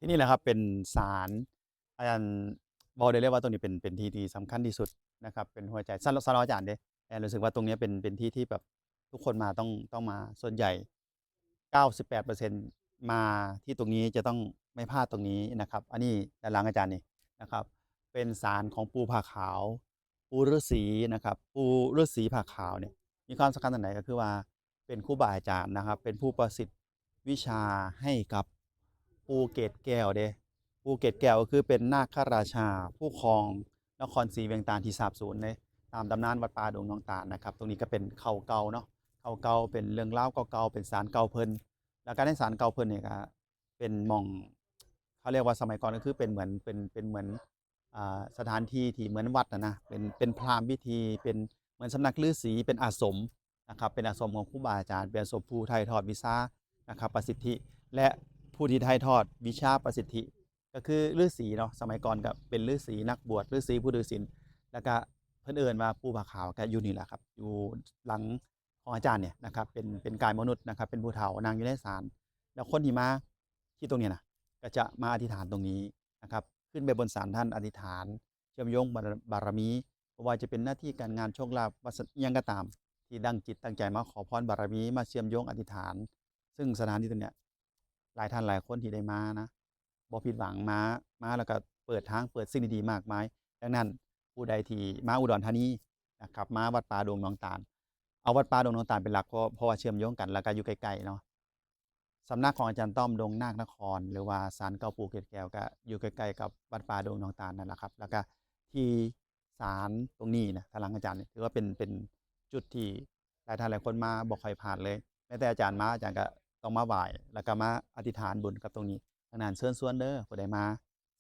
ที่นี่แหละครับเป็นศาลอาจารย์บอกได้เลยว่าตรงนี้เป็นที่ที่สำคัญที่สุดนะครับเป็นหัวใจสำหรับอาจารย์เด้แอนรู้สึกว่าตรงเนี้ยเป็นที่ที่แบบทุกคนมาต้องมาส่วนใหญ่98%มาที่ตรงนี้จะต้องไม่พลาดตรงนี้นะครับอันนี้ด้านหลังอาจารย์นี่นะครับเป็นศาลของปู่ผาขาวปู่ฤาษีนะครับปู่ฤาษีผาขาวเนี่ยมีความสำคัญตรงไหนก็คือว่าเป็นครูบาอาจารย์นะครับเป็นผู้ประสิทธิ์วิชาให้กับปู่เกศแก้วเด้ปู่เกศแก้วก็คือเป็นนาคราชาผู้ครองนครศรีเวียงตาลที่สาบสูญในตามตำนานวัดป่าดงน้องตาลนะครับตรงนี้ก็เป็นเขาเก่าเนาะเขาเก่าเป็นเรื่องราวเก่าๆเป็นศาลเก่าเพิ่นแล้วการในศาลเก่าเพิ่นเนี่ยก็เป็นหม่องเขาเรียกว่าสมัยก่อนก็คือเป็นเหมือนเป็นเหมือนสถานที่ที่เหมือนวัดนะเป็นพราหมณ์พิธีเป็นเหมือนสำนักฤาษีเป็นอาสมนะครับเป็นอาสมของครูบาอาจารย์เป็นอาสมผู้ถ่ายทอดวิชานะครับประสิทธิและผู้ที่ถ่ายทอดวิชาประสิทธิก็คือฤาษีเนาะสมัยก่อนก็เป็นฤาษีนักบวชฤาษีผู้ถือศีลแล้วก็เพิ่นเอิ้นว่าปู่ผาขาวก็อยู่นี่แหละครับอยู่หลังของอาจารย์เนี่ยนะครับเป็นกายมนุษย์นะครับเป็นผู้เฒ่านั่งอยู่ในศาลแล้วคนที่มาที่ตรงเนี้ยนะก็จะมาอธิษฐานตรงนี้นะครับขึ้นไปบนศาลท่านอธิษฐานเชื่อมโยงบารมีบ่ว่าจะเป็นหน้าที่การงานโชคลาภว่าอิหยังก็ตามที่ตั้งจิตตั้งใจมาขอพรบารมีมาเชื่อมโยงอธิษฐานซึ่งสถานที่ตรงเนี้ยหลายท่านหลายคนที่ได้มานะบ่ผิดหวังมาแล้วก็เปิดทางเปิดสิ่งดีๆมากมายดังนั้นผู้ใดที่มาอุดรธานีนะครับมาวัดป่าดงหนองตาลเอาวัดป่าดงหนองตาลเป็นหลักเพราะว่าเชื่อมโยงกันแล้วก็อยู่ใกล้ๆเนาะ สำนักของอาจารย์ต้อมดงนาคนครหรือว่าศาลเก่าปู่เกศแก้วก็อยู่ใกล้ๆกับวัดป่าดงหนองตาลนั่นแหละครับแล้วก็ที่ศาลตรงนี้นะทางหลังอาจารย์นี่ถือว่าเป็นจุดที่หลายท่านหลายคนมาบ่ค่อยผ่านเลยแม้แต่อาจารย์มาอาจารย์ก็ต้องมาไหว้แล้วก็มาอธิษฐานบุญกับตรงนี้ดังนั้นเชิญชวนเด้อผู้ใดมา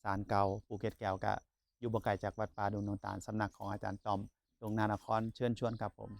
ศาลเก่าปู่เกศแก้วก็อยู่บ่ไกลจากวัดป่าดงหนองตาลสำนักของอาจารย์ต้อมดงนานครเชิญชวนครับผม